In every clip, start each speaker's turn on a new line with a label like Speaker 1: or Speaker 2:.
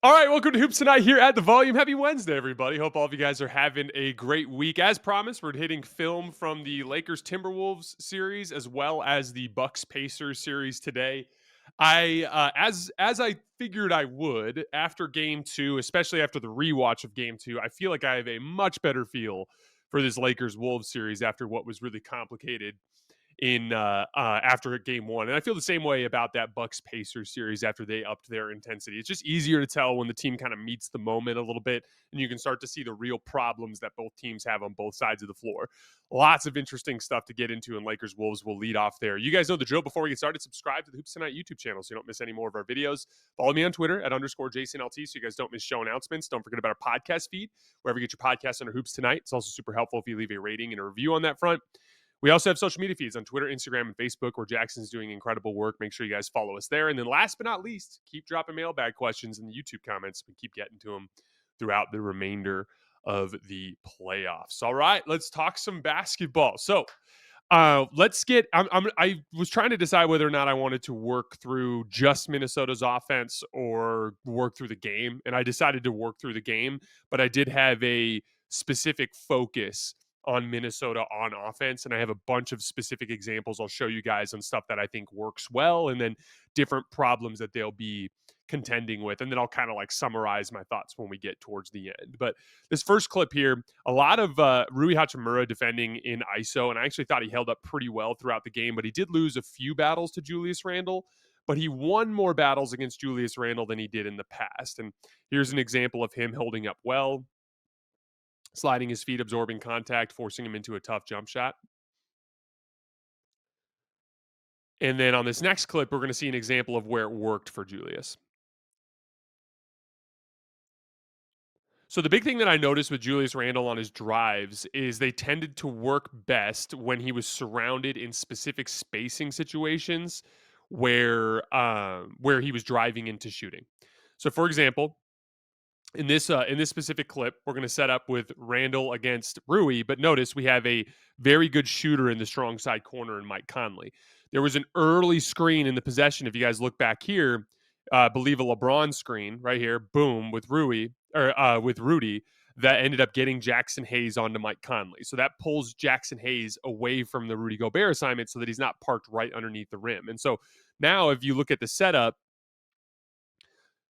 Speaker 1: All right, welcome to Hoops Tonight here at the Volume. Happy Wednesday, everybody. Hope all of you guys are having a great week. As promised, we're hitting film from the Lakers Timberwolves series as well as the Bucks Pacers series today. As I figured I would after Game 2, especially after the rewatch of Game 2, I feel like I have a much better feel for this Lakers Wolves series after what was really complicated in after game one. And I feel the same way about that Bucks Pacers series after they upped their intensity. It's just easier to tell when the team kind of meets the moment a little bit and you can start to see the real problems that both teams have on both sides of the floor. Lots of interesting stuff to get into, and Lakers Wolves will lead off there. You guys know the drill. Before we get started, subscribe to the Hoops Tonight YouTube channel so you don't miss any more of our videos. Follow me on Twitter at _JasonLT so you guys don't miss show announcements. Don't forget about our podcast feed, wherever you get your podcasts under Hoops Tonight. It's also super helpful if you leave a rating and a review on that front. We also have social media feeds on Twitter, Instagram, and Facebook where Jackson's doing incredible work. Make sure you guys follow us there. And then last but not least, keep dropping mailbag questions in the YouTube comments. We keep getting to them throughout the remainder of the playoffs. All right, let's talk some basketball. So let's get I was trying to decide whether or not I wanted to work through just Minnesota's offense or work through the game. And I decided to work through the game, but I did have a specific focus on Minnesota on offense. And I have a bunch of specific examples I'll show you guys on stuff that I think works well, and then different problems that they'll be contending with. And then I'll kind of like summarize my thoughts when we get towards the end. But this first clip here, a lot of Rui Hachimura defending in ISO. And I actually thought he held up pretty well throughout the game, but he did lose a few battles to Julius Randle. But he won more battles against Julius Randle than he did in the past. And here's an example of him holding up well, sliding his feet, absorbing contact, forcing him into a tough jump shot. And then on this next clip, we're going to see an example of where it worked for Julius. So the big thing that I noticed with Julius Randle on his drives is they tended to work best when he was surrounded in specific spacing situations where he was driving into shooting. So for example, in this specific clip, we're going to set up with Randle against Rui, but notice we have a very good shooter in the strong side corner in Mike Conley. There was an early screen in the possession. If you guys look back here, believe a LeBron screen right here, boom, with Rudy that ended up getting Jackson Hayes onto Mike Conley. So that pulls Jackson Hayes away from the Rudy Gobert assignment so that he's not parked right underneath the rim. And so now if you look at the setup,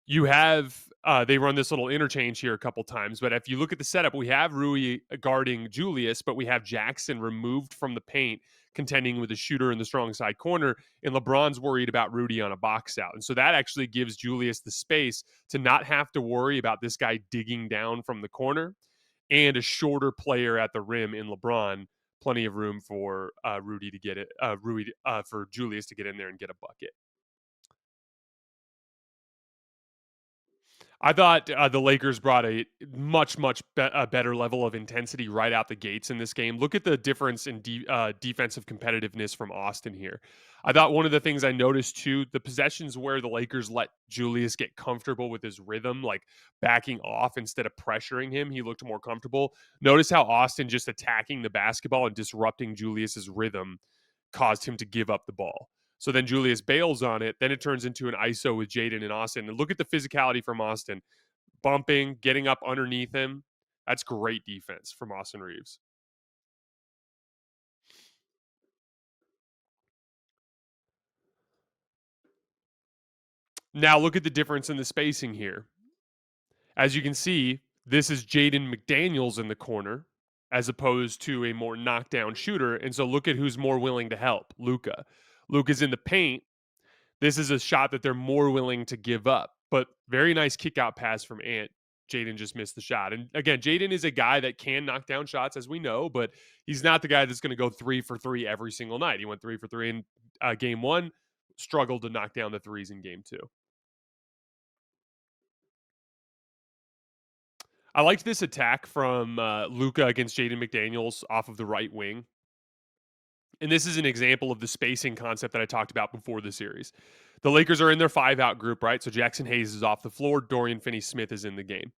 Speaker 1: you have they run this little interchange here a couple times, but if you look at the setup, we have Rui guarding Julius, but we have Jackson removed from the paint, contending with a shooter in the strong side corner, and LeBron's worried about Rudy on a box out. And so that actually gives Julius the space to not have to worry about this guy digging down from the corner, and a shorter player at the rim in LeBron, plenty of room for for Julius to get in there and get a bucket. I thought the Lakers brought a much better level of intensity right out the gates in this game. Look at the difference in defensive competitiveness from Austin here. I thought one of the things I noticed too, the possessions where the Lakers let Julius get comfortable with his rhythm, like backing off instead of pressuring him, he looked more comfortable. Notice how Austin just attacking the basketball and disrupting Julius's rhythm caused him to give up the ball. So then Julius bails on it. Then it turns into an ISO with Jaden and Austin. And look at the physicality from Austin. Bumping, getting up underneath him. That's great defense from Austin Reaves. Now look at the difference in the spacing here. As you can see, this is Jaden McDaniels in the corner as opposed to a more knockdown shooter. And so look at who's more willing to help. Luka. Luka's in the paint. This is a shot that they're more willing to give up. But very nice kick out pass from Ant. Jaden just missed the shot. And again, Jaden is a guy that can knock down shots, as we know, but he's not the guy that's going to go 3 for 3 every single night. He went 3 for 3 in game 1, struggled to knock down the threes in game 2. I liked this attack from Luka against Jaden McDaniels off of the right wing. And this is an example of the spacing concept that I talked about before the series. The Lakers are in their 5-out group, right? So Jackson Hayes is off the floor. Dorian Finney-Smith is in the game.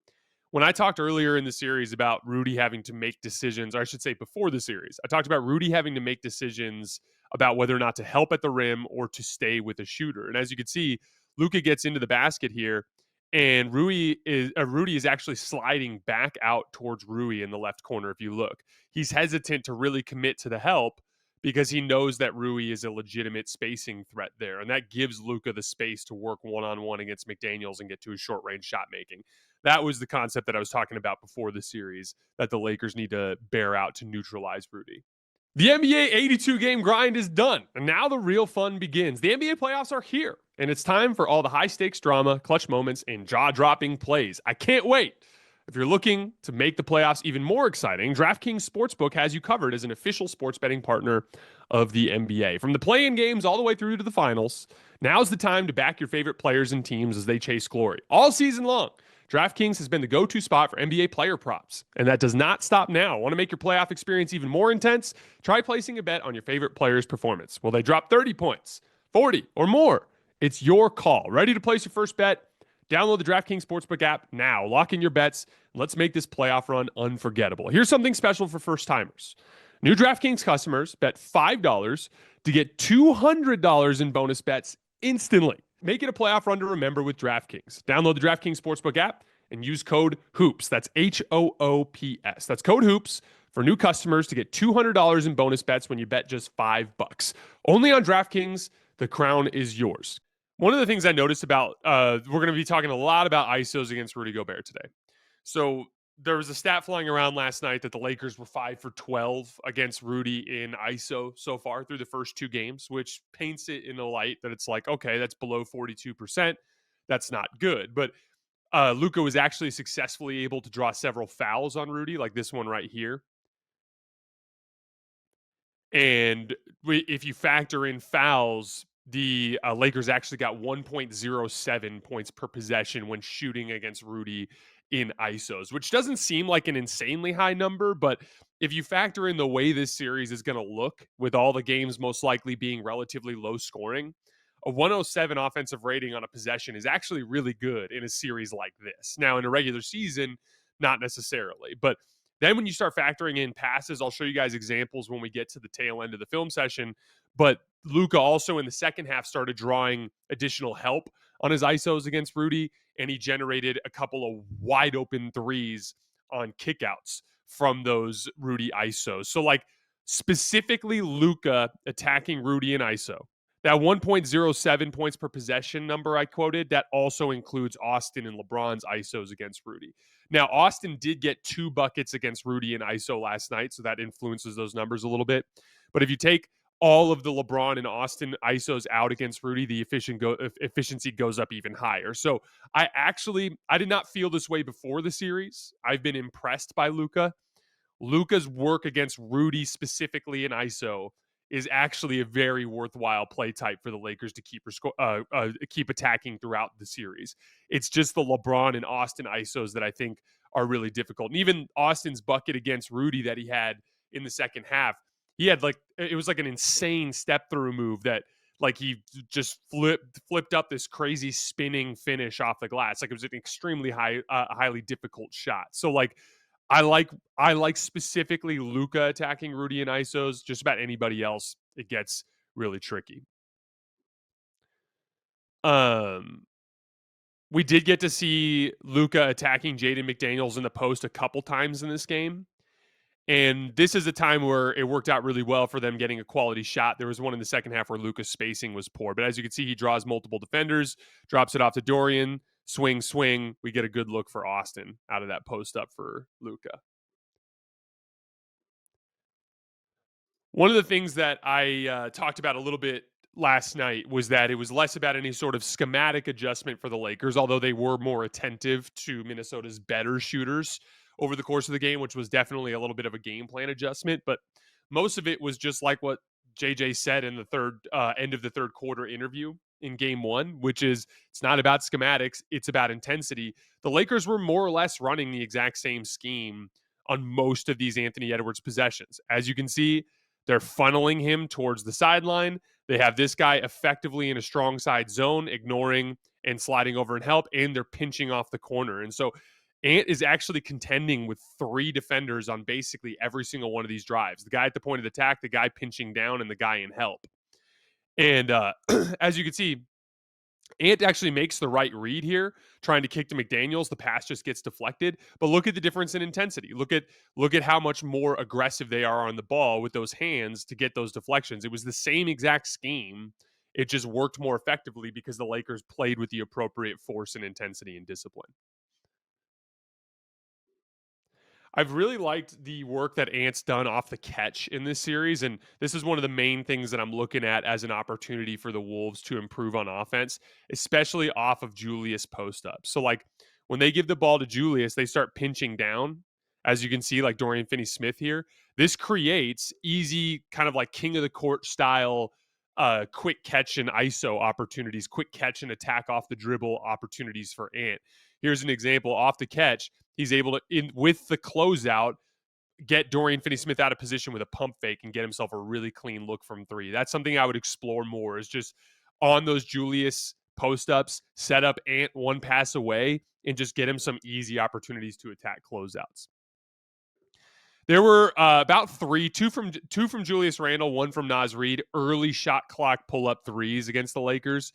Speaker 1: When I talked earlier in the series about Rudy having to make decisions, or I should say before the series, I talked about Rudy having to make decisions about whether or not to help at the rim or to stay with a shooter. And as you can see, Luka gets into the basket here, and Rudy is actually sliding back out towards Rui in the left corner. If you look, he's hesitant to really commit to the help because he knows that Rui is a legitimate spacing threat there, and that gives Luka the space to work one-on-one against McDaniels and get to his short-range shot making. That was the concept that I was talking about before the series that the Lakers need to bear out to neutralize Rudy. The NBA 82 game grind is done, and now the real fun begins. The NBA playoffs are here, and it's time for all the high stakes drama, clutch moments, and jaw dropping plays. I can't wait. If you're looking to make the playoffs even more exciting, DraftKings Sportsbook has you covered as an official sports betting partner of the NBA. From the play-in games all the way through to the finals, now's the time to back your favorite players and teams as they chase glory. All season long, DraftKings has been the go-to spot for NBA player props, and that does not stop now. Want to make your playoff experience even more intense? Try placing a bet on your favorite player's performance. Will they drop 30 points, 40, or more? It's your call. Ready to place your first bet? Download the DraftKings Sportsbook app now. Lock in your bets. Let's make this playoff run unforgettable. Here's something special for first-timers. New DraftKings customers bet $5 to get $200 in bonus bets instantly. Make it a playoff run to remember with DraftKings. Download the DraftKings Sportsbook app and use code HOOPS. That's HOOPS. That's code HOOPS for new customers to get $200 in bonus bets when you bet just $5. Only on DraftKings. The crown is yours. One of the things I noticed about, we're going to be talking a lot about ISOs against Rudy Gobert today. So there was a stat flying around last night that the Lakers were 5 for 12 against Rudy in ISO so far through the first two games, which paints it in a light that it's like, okay, that's below 42%. That's not good. But Luka was actually successfully able to draw several fouls on Rudy, like this one right here. And if you factor in fouls, the Lakers actually got 1.07 points per possession when shooting against Rudy in ISOs, which doesn't seem like an insanely high number. But if you factor in the way this series is going to look, with all the games most likely being relatively low scoring, a 107 offensive rating on a possession is actually really good in a series like this. Now, in a regular season, not necessarily. But then when you start factoring in passes, I'll show you guys examples when we get to the tail end of the film session. But Luka also in the second half started drawing additional help on his ISOs against Rudy, and he generated a couple of wide open threes on kickouts from those Rudy ISOs. So like specifically Luka attacking Rudy in ISO. That 1.07 points per possession number I quoted, that also includes Austin and LeBron's ISOs against Rudy. Now, Austin did get 2 buckets against Rudy in ISO last night, so that influences those numbers a little bit. But if you take all of the LeBron and Austin ISOs out against Rudy, the efficiency goes up even higher. So I did not feel this way before the series. I've been impressed by Luka. Luka's work against Rudy specifically in ISO is actually a very worthwhile play type for the Lakers to keep attacking throughout the series. It's just the LeBron and Austin ISOs that I think are really difficult. And even Austin's bucket against Rudy that he had in the second half, he had it was like an insane step through move that like he just flipped up this crazy spinning finish off the glass. Like it was an extremely highly difficult shot. So like I like specifically Luka attacking Rudy in ISOs. Just about anybody else, it gets really tricky. We did get to see Luka attacking Jaden McDaniels in the post a couple times in this game. And this is a time where it worked out really well for them getting a quality shot. There was one in the second half where Luka's spacing was poor. But as you can see, he draws multiple defenders, drops it off to Dorian, swing. We get a good look for Austin out of that post up for Luka. One of the things that I talked about a little bit last night was that it was less about any sort of schematic adjustment for the Lakers, although they were more attentive to Minnesota's better shooters over the course of the game, which was definitely a little bit of a game plan adjustment. But most of it was just like what JJ said in the end of the third quarter interview in game one, which is it's not about schematics, it's about intensity. The Lakers were more or less running the exact same scheme on most of these Anthony Edwards possessions. As you can see, they're funneling him towards the sideline. They have this guy effectively in a strong side zone, ignoring and sliding over and help, and they're pinching off the corner. And so Ant is actually contending with 3 defenders on basically every single one of these drives. The guy at the point of attack, the guy pinching down, and the guy in help. And as you can see, Ant actually makes the right read here, trying to kick to McDaniels. The pass just gets deflected. But look at the difference in intensity. Look at how much more aggressive they are on the ball with those hands to get those deflections. It was the same exact scheme. It just worked more effectively because the Lakers played with the appropriate force and intensity and discipline. I've really liked the work that Ant's done off the catch in this series. And this is one of the main things that I'm looking at as an opportunity for the Wolves to improve on offense, especially off of Julius post up. So, like, when they give the ball to Julius, they start pinching down, as you can see, like Dorian Finney Smith here. This creates easy, kind of like king of the court style, quick catch and ISO opportunities, quick catch and attack off the dribble opportunities for Ant. Here's an example off the catch. He's able to, with the closeout, get Dorian Finney-Smith out of position with a pump fake and get himself a really clean look from three. That's something I would explore more, is just on those Julius post-ups, set up Ant one pass away and just get him some easy opportunities to attack closeouts. There were about two from Julius Randle, one from Naz Reid, early shot clock pull-up threes against the Lakers.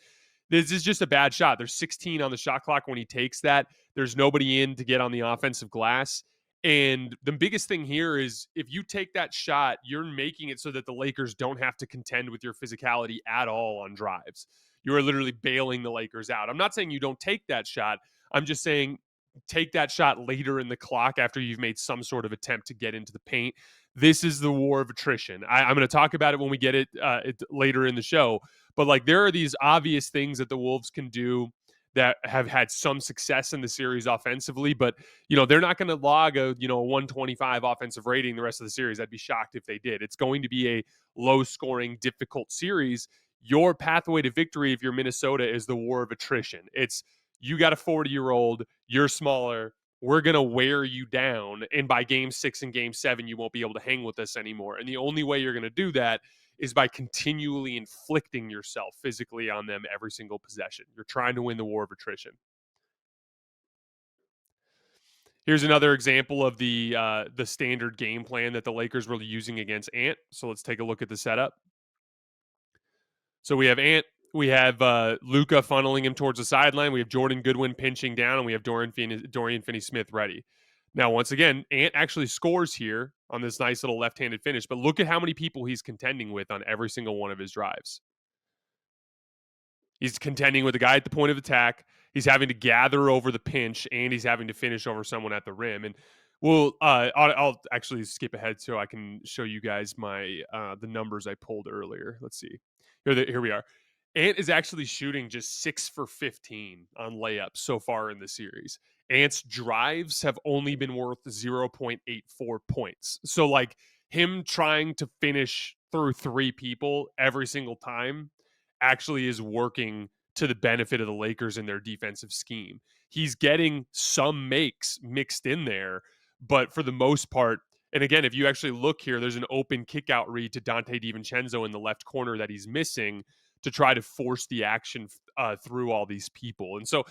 Speaker 1: This is just a bad shot. There's 16 on the shot clock when he takes that. There's nobody in to get on the offensive glass. And the biggest thing here is if you take that shot, you're making it so that the Lakers don't have to contend with your physicality at all on drives. You are literally bailing the Lakers out. I'm not saying you don't take that shot. I'm just saying take that shot later in the clock after you've made some sort of attempt to get into the paint. This is the war of attrition. I'm going to talk about it when we get it later in the show. But like, there are these obvious things that the Wolves can do that have had some success in the series offensively, but they're not going to log a 125 offensive rating the rest of the series. I'd be shocked if they did. It's going to be a low scoring, difficult series. Your pathway to victory, if you're Minnesota, is the war of attrition. It's, you got a 40-year-old, you're smaller, we're going to wear you down, and by game 6 and game 7 you won't be able to hang with us anymore. And the only way you're going to do that is by continually inflicting yourself physically on them every single possession. You're trying to win the war of attrition. Here's another example of the standard game plan that the Lakers were using against Ant. So let's take a look at the setup. So we have Ant. We have Luka funneling him towards the sideline. We have Jordan Goodwin pinching down, and we have Dorian Finney-Smith ready. Now, once again, Ant actually scores here on this nice little left-handed finish, but look at how many people he's contending with on every single one of his drives. He's contending with a guy at the point of attack. He's having to gather over the pinch, and he's having to finish over someone at the rim. And I'll actually skip ahead so I can show you guys my the numbers I pulled earlier. Let's see. Here we are. Ant is actually shooting just 6 for 15 on layups so far in the series. Ant's drives have only been worth 0.84 points. So, like, him trying to finish through 3 people every single time actually is working to the benefit of the Lakers in their defensive scheme. He's getting some makes mixed in there, but for the most part, and again, if you actually look here, there's an open kickout read to Dante DiVincenzo in the left corner that he's missing to try to force the action through all these people. And so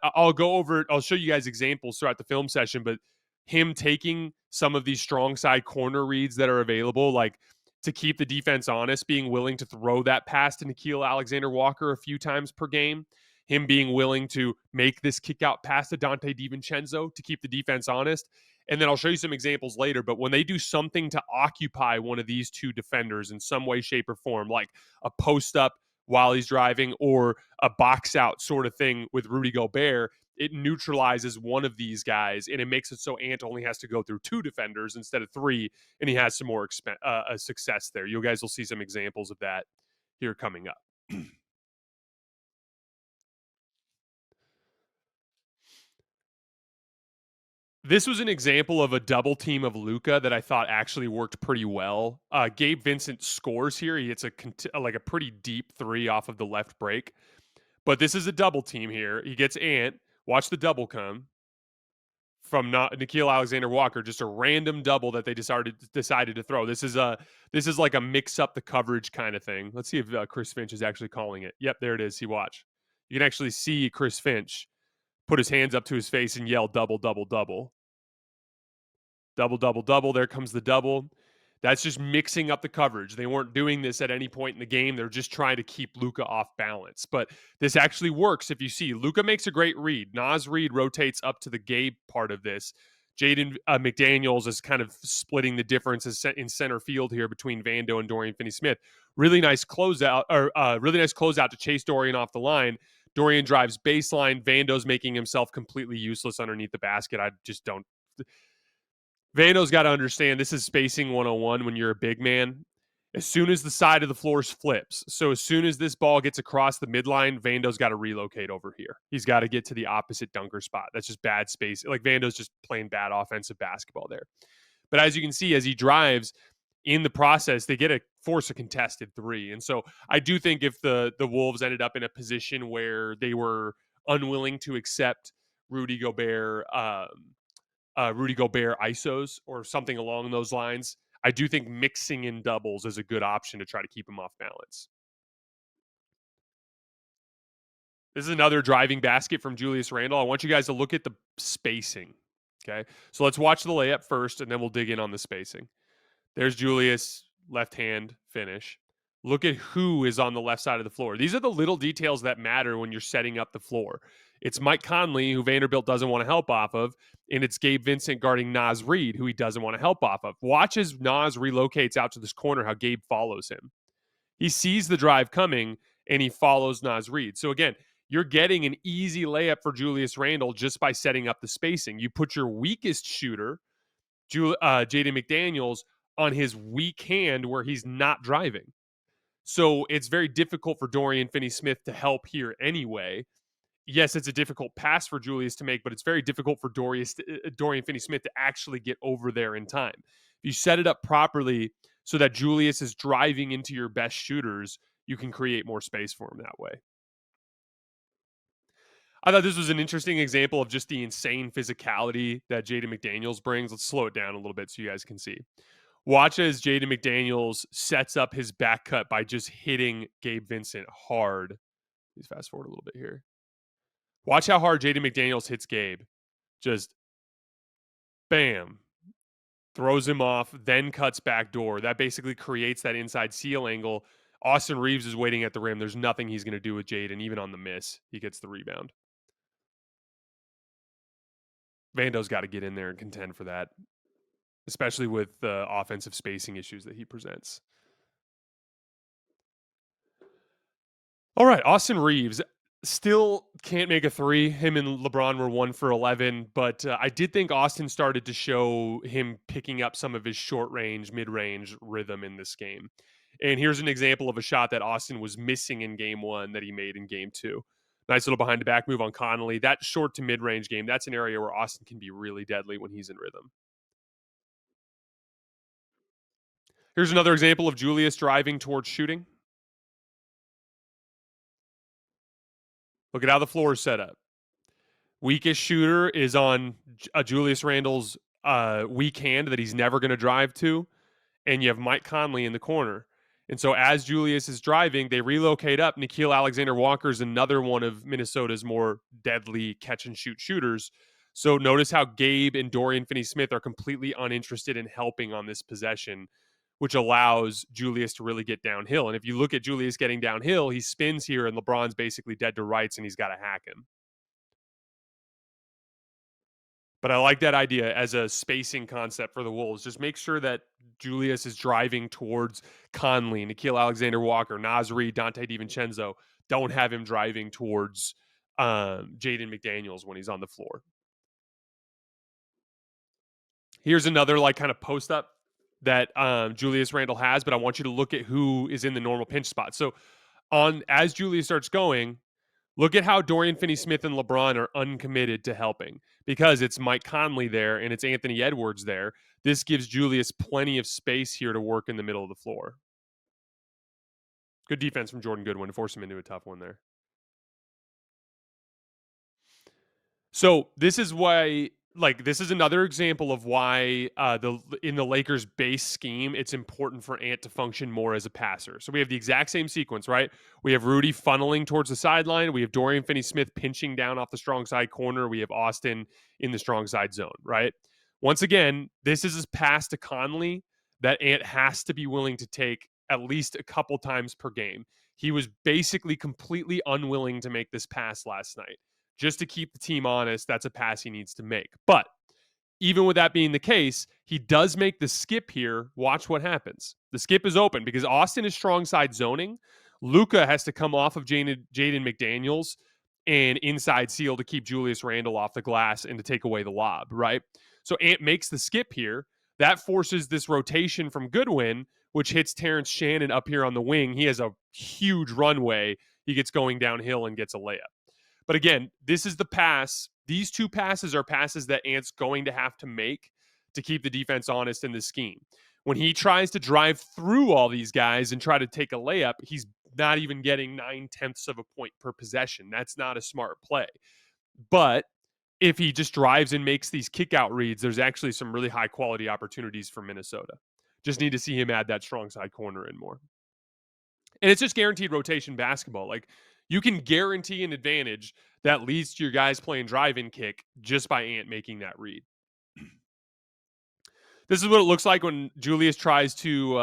Speaker 1: I'll go over it. I'll show you guys examples throughout the film session, but him taking some of these strong side corner reads that are available, like to keep the defense honest, being willing to throw that pass to Nickeil Alexander-Walker a few times per game, him being willing to make this kick out pass to Dante DiVincenzo to keep the defense honest. And then I'll show you some examples later, but when they do something to occupy one of these two defenders in some way, shape, or form, like a post up while he's driving or a box out sort of thing with Rudy Gobert, it neutralizes one of these guys, and it makes it so Ant only has to go through 2 defenders instead of 3, and he has some more success there. You guys will see some examples of that here coming up. This was an example of a double team of Luka that I thought actually worked pretty well. Gabe Vincent scores here. He hits a pretty deep 3 off of the left break. But this is a double team here. He gets Ant. Watch the double come from Nickeil Alexander-Walker, just a random double that they decided to throw. This is like a mix up the coverage kind of thing. Let's see if Chris Finch is actually calling it. Yep, there it is. See, watch. You can actually see Chris Finch put his hands up to his face and yell double, double, double. Double, double, double. There comes the double. That's just mixing up the coverage. They weren't doing this at any point in the game. They're just trying to keep Luka off balance. But this actually works. If you see, Luka makes a great read. Naz Reid rotates up to the Gabe part of this. Jaden McDaniels is kind of splitting the difference in center field here between Vando and Dorian Finney-Smith. Really nice closeout, or really nice closeout to chase Dorian off the line. Dorian drives baseline. Vando's making himself completely useless underneath the basket. I just don't. Vando's got to understand this is spacing 101 when you're a big man. As soon as the side of the floor flips, so as soon as this ball gets across the midline, Vando's got to relocate over here. He's got to get to the opposite dunker spot. That's just bad space. Like Vando's just playing bad offensive basketball there. But as you can see, as he drives in the process, they get a force a contested three. And so I do think if the Wolves ended up in a position where they were unwilling to accept Rudy Gobert ISOs or something along those lines, I do think mixing in doubles is a good option to try to keep him off balance. This is another driving basket from Julius Randle. I want you guys to look at the spacing. Okay. So let's watch the layup first, and then we'll dig in on the spacing. There's Julius, left hand finish. Look at who is on the left side of the floor. These are the little details that matter when you're setting up the floor. It's Mike Conley, who Vanderbilt doesn't want to help off of, and it's Gabe Vincent guarding Naz Reid, who he doesn't want to help off of. Watch as Naz relocates out to this corner, how Gabe follows him. He sees the drive coming, and he follows Naz Reid. So again, you're getting an easy layup for Julius Randle just by setting up the spacing. You put your weakest shooter, Jaden McDaniels, on his weak hand where he's not driving. So it's very difficult for Dorian Finney-Smith to help here anyway. Yes, it's a difficult pass for Julius to make, but it's very difficult for Dorian Finney-Smith to actually get over there in time. If you set it up properly so that Julius is driving into your best shooters, you can create more space for him that way. I thought this was an interesting example of just the insane physicality that Jaden McDaniels brings. Let's slow it down a little bit so you guys can see. Watch as Jaden McDaniels sets up his back cut by just hitting Gabe Vincent hard. Please fast forward a little bit here. Watch how hard Jaden McDaniels hits Gabe. Just bam. Throws him off, then cuts back door. That basically creates that inside seal angle. Austin Reaves is waiting at the rim. There's nothing he's going to do with Jaden, even on the miss. He gets the rebound. Vando's got to get in there and contend for that, especially with the offensive spacing issues that he presents. All right, Austin Reaves still can't make a three. Him and LeBron were 1 for 11, but I did think Austin started to show him picking up some of his short range, mid range rhythm in this game. And here's an example of a shot that Austin was missing in game one that he made in game two. Nice little behind the back move on Connolly. That short to mid range game, that's an area where Austin can be really deadly when he's in rhythm. Here's another example of Julius driving towards shooting. Look at how the floor is set up. Weakest shooter is on Julius Randle's weak hand that he's never going to drive to. And you have Mike Conley in the corner. And so as Julius is driving, they relocate up. Nickeil Alexander-Walker is another one of Minnesota's more deadly catch-and-shoot shooters. So notice how Gabe and Dorian Finney-Smith are completely uninterested in helping on this possession, which allows Julius to really get downhill. And if you look at Julius getting downhill, he spins here, and LeBron's basically dead to rights, and he's got to hack him. But I like that idea as a spacing concept for the Wolves. Just make sure that Julius is driving towards Conley, Nickeil Alexander-Walker, Naz Reid, Dante DiVincenzo. Don't have him driving towards Jaden McDaniels when he's on the floor. Here's another like kind of post up that Julius Randle has, but I want you to look at who is in the normal pinch spot. So as Julius starts going, look at how Dorian Finney-Smith and LeBron are uncommitted to helping because it's Mike Conley there and it's Anthony Edwards there. This gives Julius plenty of space here to work in the middle of the floor. Good defense from Jordan Goodwin to force him into a tough one there. So this is why, this is another example of why in the Lakers base scheme, it's important for Ant to function more as a passer. So we have the exact same sequence, right? We have Rudy funneling towards the sideline. We have Dorian Finney-Smith pinching down off the strong side corner. We have Austin in the strong side zone, right? Once again, this is a pass to Conley, that Ant has to be willing to take at least a couple times per game. He was basically completely unwilling to make this pass last night. Just to keep the team honest, that's a pass he needs to make. But even with that being the case, he does make the skip here. Watch what happens. The skip is open because Austin is strong side zoning. Luka has to come off of Jaden McDaniels and inside seal to keep Julius Randle off the glass and to take away the lob, right? So Ant makes the skip here. That forces this rotation from Goodwin, which hits Terrence Shannon up here on the wing. He has a huge runway. He gets going downhill and gets a layup. But again, this is the pass. These two passes are passes that Ant's going to have to make to keep the defense honest in this scheme. When he tries to drive through all these guys and try to take a layup, he's not even getting 9/10 of a point per possession. That's not a smart play. But if he just drives and makes these kick out reads, there's actually some really high quality opportunities for Minnesota. Just need to see him add that strong side corner in more. And it's just guaranteed rotation basketball. Like, you can guarantee an advantage that leads to your guys playing drive and kick just by Ant making that read. This is what it looks like when Julius tries to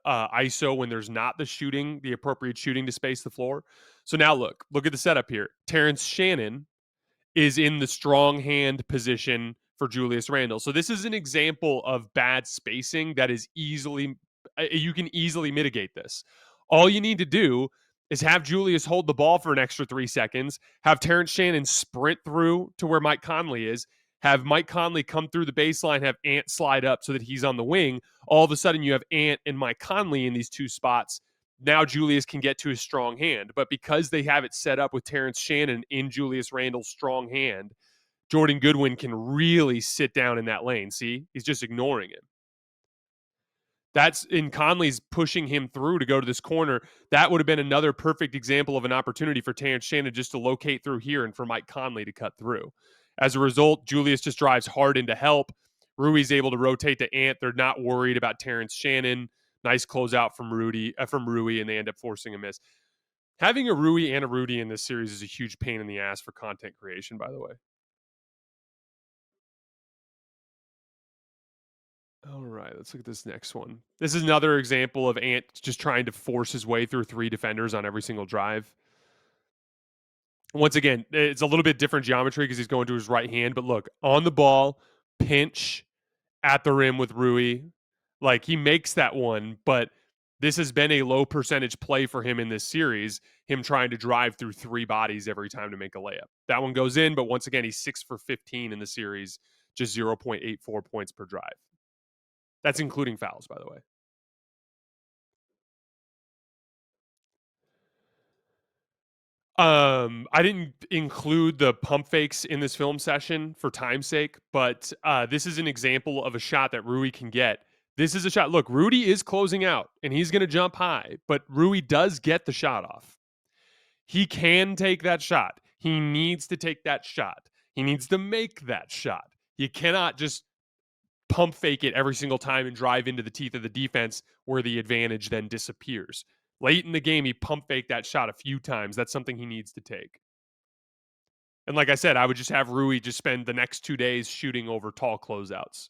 Speaker 1: ISO when there's not the appropriate shooting to space the floor. So now look at the setup here. Terrence Shannon is in the strong hand position for Julius Randle. So this is an example of bad spacing that is you can easily mitigate this. All you need to do is have Julius hold the ball for an extra 3 seconds, have Terrence Shannon sprint through to where Mike Conley is, have Mike Conley come through the baseline, have Ant slide up so that he's on the wing. All of a sudden you have Ant and Mike Conley in these two spots. Now Julius can get to his strong hand. But because they have it set up with Terrence Shannon in Julius Randle's strong hand, Jordan Goodwin can really sit down in that lane. See? He's just ignoring him. That's in Conley's pushing him through to go to this corner. That would have been another perfect example of an opportunity for Terrence Shannon just to locate through here and for Mike Conley to cut through. As a result, Julius just drives hard into help. Rui's able to rotate to Ant. They're not worried about Terrence Shannon. Nice closeout from Rui, and they end up forcing a miss. Having a Rui and a Rudy in this series is a huge pain in the ass for content creation, by the way. All right, let's look at this next one. This is another example of Ant just trying to force his way through 3 defenders on every single drive. Once again, it's a little bit different geometry because he's going to his right hand, but look, on the ball, pinch at the rim with Rui. Like, he makes that one, but this has been a low percentage play for him in this series, him trying to drive through 3 bodies every time to make a layup. That one goes in, but once again, he's 6 for 15 in the series, just 0.84 points per drive. That's including fouls, by the way. I didn't include the pump fakes in this film session for time's sake, but this is an example of a shot that Rui can get. This is a shot. Look, Rudy is closing out, and he's going to jump high, but Rui does get the shot off. He can take that shot. He needs to take that shot. He needs to make that shot. You cannot just pump fake it every single time and drive into the teeth of the defense where the advantage then disappears. Late in the game, he pump faked that shot a few times. That's something he needs to take. And like I said, I would just have Rui just spend the next 2 days shooting over tall closeouts.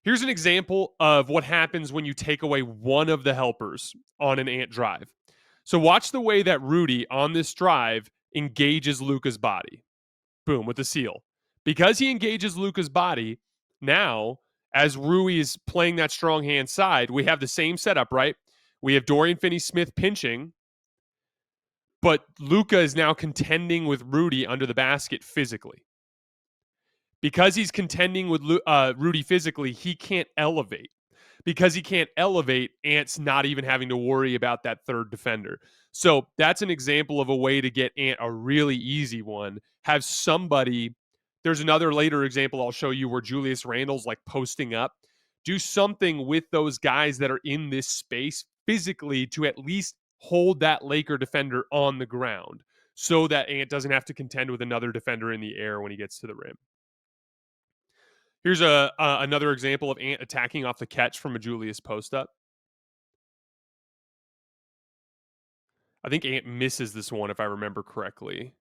Speaker 1: Here's an example of what happens when you take away one of the helpers on an Ant drive. So watch the way that Rudy on this drive engages Luka's body. Boom, with the seal. Because he engages Luka's body, now as Rui is playing that strong hand side, we have the same setup, right? We have Dorian Finney-Smith pinching, but Luka is now contending with Rudy under the basket physically. Because he's contending with Rudy physically, he can't elevate. Because he can't elevate, Ant's not even having to worry about that third defender. So that's an example of a way to get Ant a really easy one. Have somebody, there's another later example I'll show you where Julius Randle's like posting up. Do something with those guys that are in this space physically to at least hold that Laker defender on the ground so that Ant doesn't have to contend with another defender in the air when he gets to the rim. Here's another example of Ant attacking off the catch from a Julius post-up. I think Ant misses this one, if I remember correctly.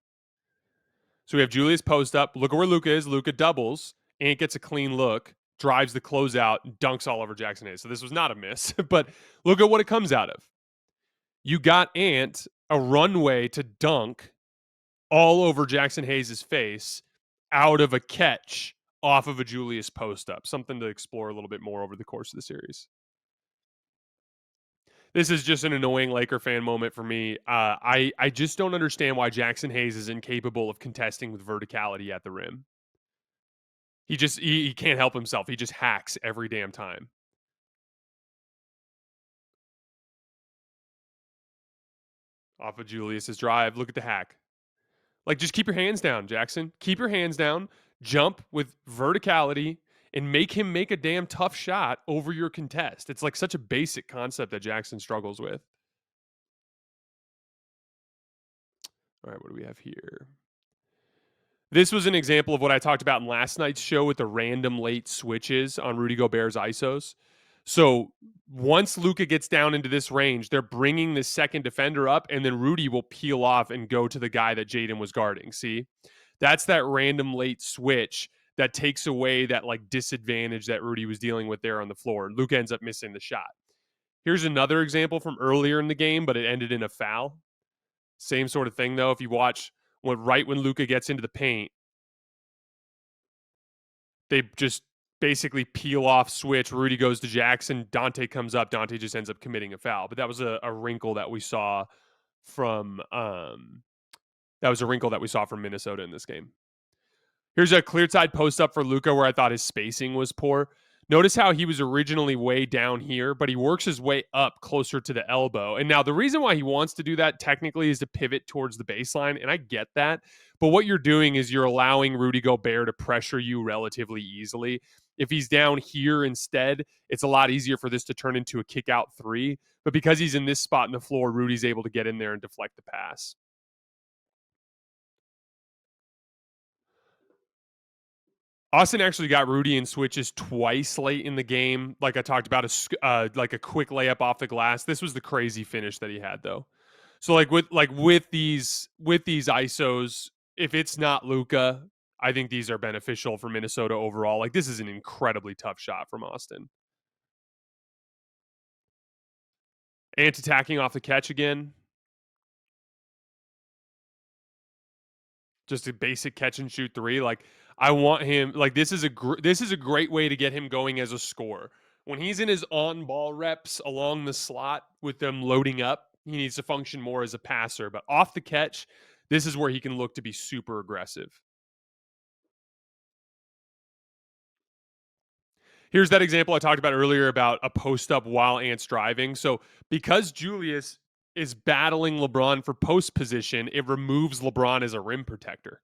Speaker 1: So we have Julius post-up. Look at where Luka is. Luka doubles. Ant gets a clean look. drives the closeout, and dunks all over Jackson Hayes. So this was not a miss, but look at what it comes out of. You got Ant a runway to dunk all over Jackson Hayes' face out of a catch off of a Julius post up. Something to explore a little bit more over the course of the series. This is just an annoying Laker fan moment for me. I just don't understand why Jackson Hayes is incapable of contesting with verticality at the rim. He can't help himself. He just hacks every damn time. Off of Julius's drive. Look at the hack. Like, just keep your hands down, Jackson. Keep your hands down. Jump with verticality and make him make a damn tough shot over your contest. It's like such a basic concept that Jackson struggles with. All right, what do we have here? This was an example of what I talked about in last night's show with the random late switches on Rudy Gobert's ISOs. So once Luka gets down into this range, they're bringing the second defender up, and then Rudy will peel off and go to the guy that Jaden was guarding. See, that's that random late switch that takes away that like disadvantage that Rudy was dealing with there on the floor. Luka ends up missing the shot. Here's another example from earlier in the game, but it ended in a foul. Same sort of thing though. If you watch when Luka gets into the paint, they just basically peel off switch. Rudy goes to Jackson. Dante comes up. Dante just ends up committing a foul. But that was a wrinkle that we saw from Minnesota in this game. Here's a clear side post up for Luka where I thought his spacing was poor. Notice how he was originally way down here, but he works his way up closer to the elbow. And now the reason why he wants to do that technically is to pivot towards the baseline, and I get that. But what you're doing is you're allowing Rudy Gobert to pressure you relatively easily. If he's down here instead, it's a lot easier for this to turn into a kick out three. But because he's in this spot in the floor, Rudy's able to get in there and deflect the pass. Austin actually got Rudy in switches twice late in the game. Like I talked about, like a quick layup off the glass. This was the crazy finish that he had, though. So with these ISOs, if it's not Luka, I think these are beneficial for Minnesota overall. Like this is an incredibly tough shot from Austin. Ant attacking off the catch again. Just a basic catch and shoot three. Like I want him. Like this is a great way to get him going as a scorer. When he's in his on ball reps along the slot with them loading up, he needs to function more as a passer. But off the catch, this is where he can look to be super aggressive. Here's that example I talked about earlier about a post up while Ant's driving. So because Julius is battling LeBron for post position, it removes LeBron as a rim protector.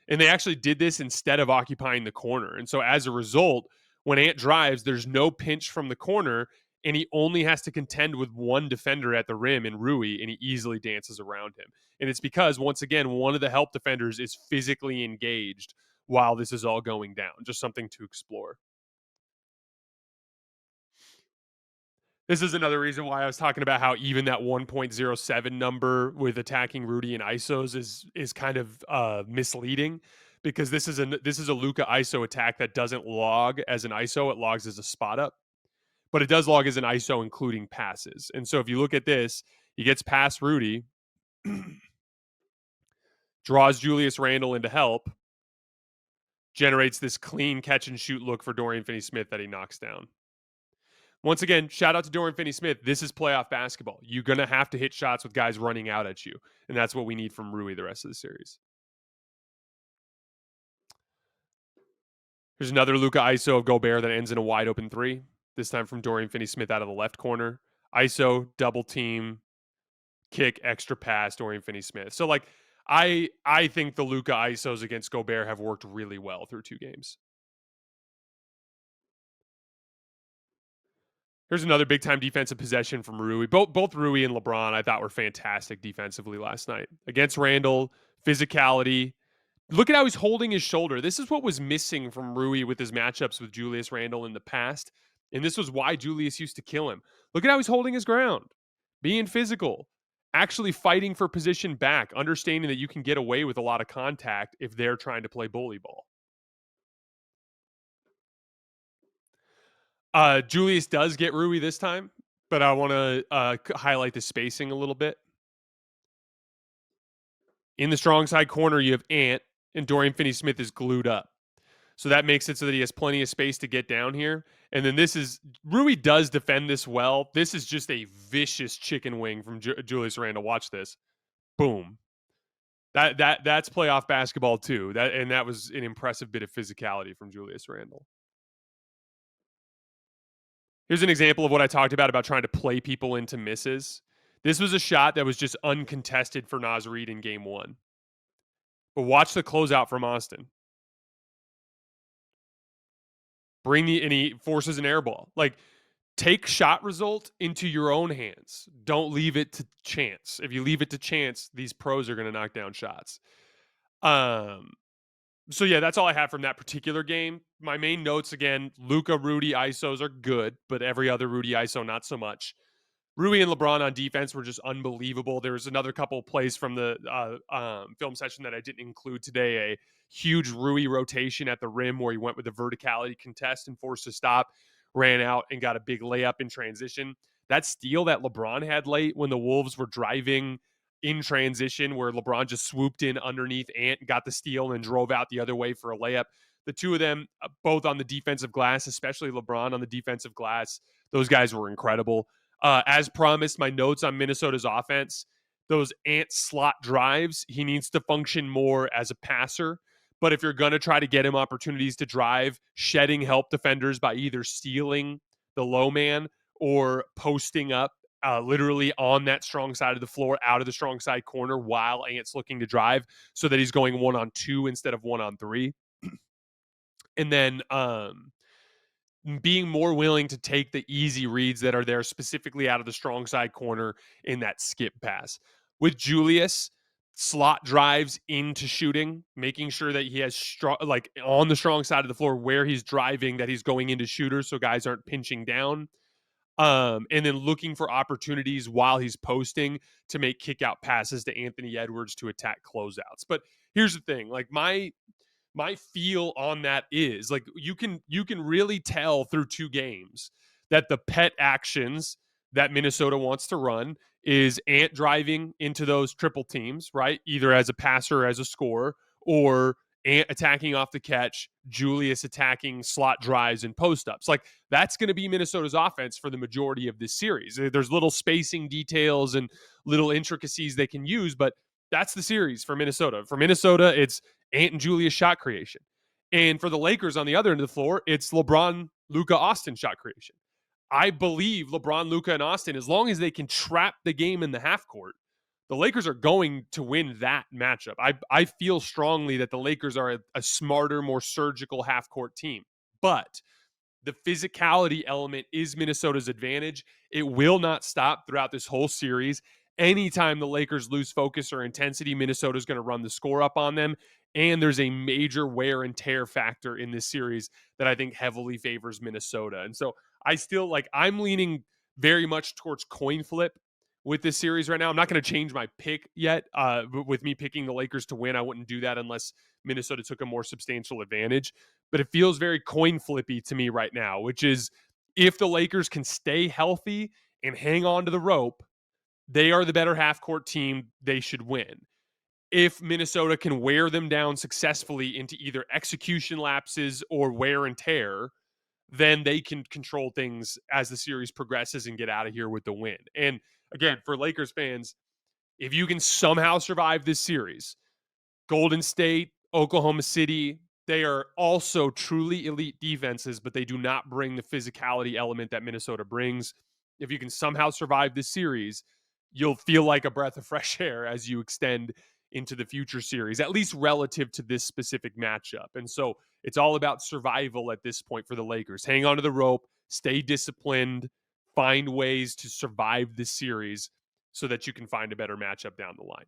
Speaker 1: And they actually did this instead of occupying the corner. And so as a result, when Ant drives, there's no pinch from the corner, and he only has to contend with one defender at the rim in Rui, and he easily dances around him. And it's because, once again, one of the help defenders is physically engaged while this is all going down. Just something to explore. This is another reason why I was talking about how even that 1.07 number with attacking Rudy and ISOs is kind of misleading, because this is a Luka ISO attack that doesn't log as an ISO, it logs as a spot up, but it does log as an ISO including passes. And so if you look at this, he gets past Rudy, draws Julius Randle into help, generates this clean catch and shoot look for Dorian Finney-Smith that he knocks down. Once again, shout out to Dorian Finney-Smith. This is playoff basketball. You're going to have to hit shots with guys running out at you, and that's what we need from Rui the rest of the series. There's another Luka ISO of Gobert that ends in a wide open three, this time from Dorian Finney-Smith out of the left corner. ISO, double team, kick, extra pass, Dorian Finney-Smith. So, like, I think the Luka ISOs against Gobert have worked really well through two games. Here's another big-time defensive possession from Rui. Both Rui and LeBron, I thought, were fantastic defensively last night. Against Randle, physicality. Look at how he's holding his shoulder. This is what was missing from Rui with his matchups with Julius Randle in the past, and this was why Julius used to kill him. Look at how he's holding his ground, being physical, actually fighting for position back, understanding that you can get away with a lot of contact if they're trying to play bully ball. Julius does get Rui this time, but I want to highlight the spacing a little bit. In the strong side corner, you have Ant, and Dorian Finney-Smith is glued up. So that makes it so that he has plenty of space to get down here. And then this is Rui does defend this well. This is just a vicious chicken wing from Julius Randle. Watch this. Boom. That's playoff basketball too. That was an impressive bit of physicality from Julius Randle. Here's an example of what I talked about trying to play people into misses. This was a shot that was just uncontested for Naz Reid in game 1. But watch the closeout from Austin. And he forces an air ball. Like, take shot result into your own hands. Don't leave it to chance. If you leave it to chance, these pros are going to knock down shots. So yeah, that's all I have from that particular game. My main notes again: Luka, Rudy, ISOs are good, but every other Rudy ISO not so much. Rui and LeBron on defense were just unbelievable. There was another couple of plays from the film session that I didn't include today. A huge Rui rotation at the rim where he went with a verticality contest and forced a stop, ran out and got a big layup in transition. That steal that LeBron had late when the Wolves were driving in transition, where LeBron just swooped in underneath Ant, got the steal, and drove out the other way for a layup. The two of them, both on the defensive glass, especially LeBron on the defensive glass, those guys were incredible. As promised, my notes on Minnesota's offense, those Ant slot drives, he needs to function more as a passer. But if you're going to try to get him opportunities to drive, shedding help defenders by either stealing the low man or posting up literally on that strong side of the floor out of the strong side corner while Ant's looking to drive so that he's going 1-on-2 instead of 1-on-3. And then being more willing to take the easy reads that are there specifically out of the strong side corner in that skip pass. With Julius, slot drives into shooting, making sure that he has like on the strong side of the floor where he's driving, that he's going into shooters so guys aren't pinching down. And then looking for opportunities while he's posting to make kick out passes to Anthony Edwards to attack closeouts. But here's the thing, like my feel on that is like you can really tell through 2 games that the pet actions that Minnesota wants to run is Ant driving into those triple teams, right? Either as a passer or as a scorer, or Ant attacking off the catch, Julius attacking slot drives and post ups. Like that's going to be Minnesota's offense for the majority of this series. There's little spacing details and little intricacies they can use, but that's the series for Minnesota. For Minnesota, it's Ant and Julius shot creation. And for the Lakers on the other end of the floor, it's LeBron, Luka, Austin shot creation. I believe LeBron, Luka, and Austin, as long as they can trap the game in the half court, the Lakers are going to win that matchup. I feel strongly that the Lakers are a smarter, more surgical half court team. But the physicality element is Minnesota's advantage. It will not stop throughout this whole series. Anytime the Lakers lose focus or intensity, Minnesota's going to run the score up on them. And there's a major wear and tear factor in this series that I think heavily favors Minnesota. And so I'm leaning very much towards coin flip with this series right now. I'm not going to change my pick yet. With me picking the Lakers to win, I wouldn't do that unless Minnesota took a more substantial advantage. But it feels very coin flippy to me right now, which is if the Lakers can stay healthy and hang on to the rope, they are the better half court team. They should win. If Minnesota can wear them down successfully into either execution lapses or wear and tear, then they can control things as the series progresses and get out of here with the win. And again, for Lakers fans, if you can somehow survive this series, Golden State, Oklahoma City, they are also truly elite defenses, but they do not bring the physicality element that Minnesota brings. If you can somehow survive this series, you'll feel like a breath of fresh air as you extend into the future series, at least relative to this specific matchup. And so it's all about survival at this point for the Lakers. Hang on to the rope, stay disciplined, find ways to survive this series so that you can find a better matchup down the line.